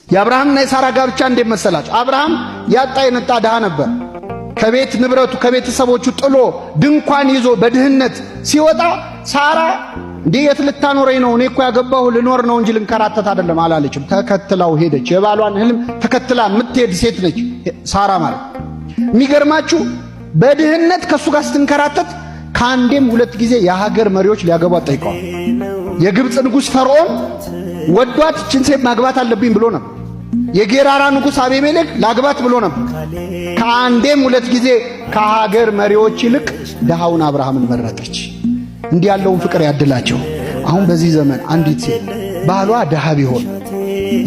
የአብርሃምና የሳራ ጋብቻ እንዴት መሰላችሁ? አብርሃም ያጣ የነጣ ድሃ ነበር። ከቤት ንብረቱ ከቤተሰቦቹ ጥሎ ድንኳን ይዞ በድህነት ሲወጣ ሳራ እንዴ የት ልታኖረኝ ነው? እኔ እኮ ያገባሁ ልኖር ነው እንጂ ልንከራተት አይደለም አላለችም። ተከትላው ሄደች። የባሏን ህልም ተከትላ የምትሄድ ሴት ነች ሳራ ማለት። የሚገርማችሁ በድህነት ከሱ ጋር ስትንከራተት ከአንዴም ሁለት ጊዜ የሀገር መሪዎች ሊያገቧት ጠይቀዋል። የግብፅ ንጉሥ ፈርዖን ወዷት እችን ሴት ማግባት አለብኝ ብሎ ነበር። የጌራራ ንጉሥ አቤሜሌክ ላግባት ብሎ ነበር። ከአንዴም ሁለት ጊዜ ከሀገር መሪዎች ይልቅ ድሃውን አብርሃምን መረጠች። እንዲህ ያለውን ፍቅር ያድላቸው። አሁን በዚህ ዘመን አንዲት ሴት ባሏ ድሃ ቢሆን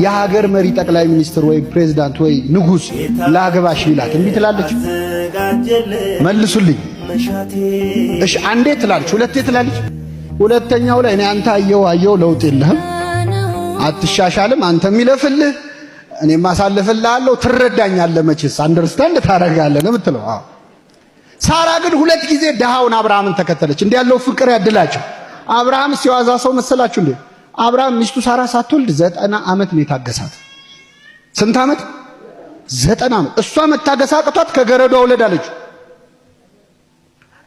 የሀገር መሪ ጠቅላይ ሚኒስትር ወይ ፕሬዝዳንት ወይ ንጉሥ ላግባሽ ቢላት እንዴ ትላለች? መልሱልኝ። እሺ አንዴ ትላለች፣ ሁለቴ ትላለች። ሁለተኛው ላይ እኔ አንተ አየው ለውጥ የለህም፣ አትሻሻልም፣ አንተ የሚለፍልህ እኔ ማሳለፍልሃለሁ፣ ትረዳኛለህ፣ መቼስ አንደርስታንድ ታረጋለህ ነው የምትለው። አዎ ሳራ ግን ሁለት ጊዜ ድሃውን አብርሃምን ተከተለች። እንዲህ ያለው ፍቅር ያድላቸው። አብርሃም ሲዋዛ ሰው መሰላችሁ እንዴ? አብርሃም ሚስቱ ሳራ ሳትወልድ 90 ዓመት ነው የታገሳት። ስንት ዓመት? 90 ዓመት። እሷ መታገስ አቅቷት ከገረዷ ወለዳለች።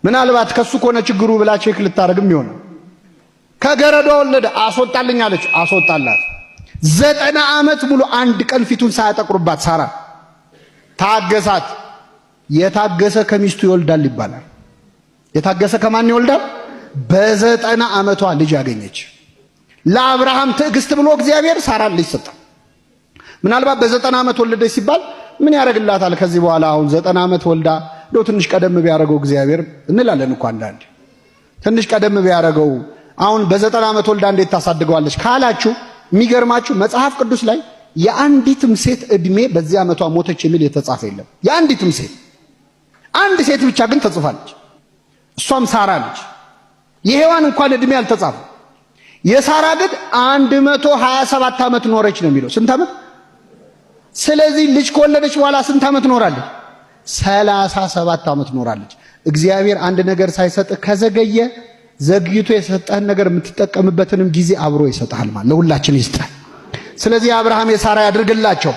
ምናልባት ከሱ ከሆነ ችግሩ ብላ ቼክ ልታረግም ይሆናል። ከገረዷ ወለደ፣ አስወጣልኝ አለች፣ አስወጣላት። 90 ዓመት ሙሉ አንድ ቀን ፊቱን ሳያጠቁርባት ሳራ ታገሳት። የታገሰ ከሚስቱ ይወልዳል ይባላል። የታገሰ ከማን ይወልዳል? በ90 ዓመቷ ልጅ ያገኘች። ለአብርሃም ትዕግስት ብሎ እግዚአብሔር ሳራን ልጅ ሰጠ። ምናልባት በ90 ዓመት ወለደች ሲባል ምን ያደርግላታል ከዚህ በኋላ? አሁን 90 ዓመት ወልዳ እንደው ትንሽ ቀደም ቢያደርገው እግዚአብሔር እንላለን እኮ አንዳንዴ። ትንሽ ቀደም ቢያደርገው አሁን በ90 ዓመት ወልዳ እንዴት ታሳድገዋለች ካላችሁ፣ የሚገርማችሁ መጽሐፍ ቅዱስ ላይ የአንዲትም ሴት እድሜ በዚህ ዓመቷ ሞተች የሚል የተጻፈ የለም። የአንዲትም ሴት አንድ ሴት ብቻ ግን ተጽፋለች። እሷም ሳራ ነች። የሔዋን እንኳን እድሜ አልተጻፈ። የሳራ ግን 127 ዓመት ኖረች ነው የሚለው። ስንት ዓመት? ስለዚህ ልጅ ከወለደች በኋላ ስንት ዓመት ኖራለች? 37 ዓመት ኖራለች። እግዚአብሔር አንድ ነገር ሳይሰጥህ ከዘገየ ዘግይቶ የሰጠህን ነገር የምትጠቀምበትንም ጊዜ አብሮ ይሰጣል ማለት ለሁላችን ይስጣል። ስለዚህ የአብርሃም የሳራ ያድርግላቸው።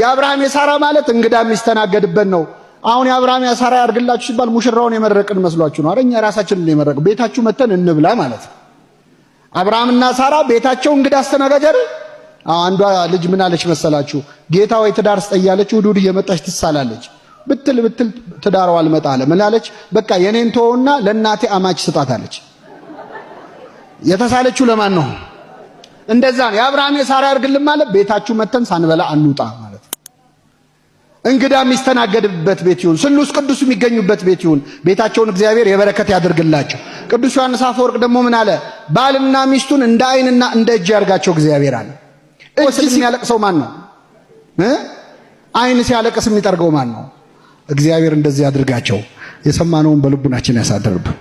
የአብርሃም የሳራ ማለት እንግዳ የሚስተናገድበት ነው። አሁን የአብርሃም የሳራ ያድርግላችሁ ሲባል ሙሽራውን የመረቅን መስሏችሁ ነው? አረኛ ራሳችንን የመረቅ ቤታችሁ መተን እንብላ ማለት ነው። አብርሃምና ሳራ ቤታቸው እንግዳ አስተናጋጅ አይደል? አንዷ ልጅ ምን አለች መሰላችሁ? ጌታ ወይ ትዳር ስጠያለች ውዱድ እየመጣች ትሳላለች። ብትል ትዳሯ አልመጣ አለ። ምን አለች? በቃ የኔን ተወውና ለእናቴ አማች ስጣታለች። የተሳለችው ለማን ነው? እንደዛ ነው። የአብርሃም የሳራ ያድርግልን ማለት ቤታችሁ መተን ሳንበላ አንውጣ ማለት ነው። እንግዳ የሚስተናገድበት ቤት ይሁን፣ ስሉስ ቅዱስ የሚገኙበት ቤት ይሁን። ቤታቸውን እግዚአብሔር የበረከት ያድርግላቸው። ቅዱስ ዮሐንስ አፈወርቅ ደግሞ ምን አለ? ባልና ሚስቱን እንደ ዓይንና እንደ እጅ ያርጋቸው እግዚአብሔር አለ። እጅ ሲያለቅሰው ማን ነው? ዓይን ሲያለቅስ የሚጠርገው ማን ነው? እግዚአብሔር እንደዚህ ያድርጋቸው። የሰማነውን በልቡናችን ያሳድርብን።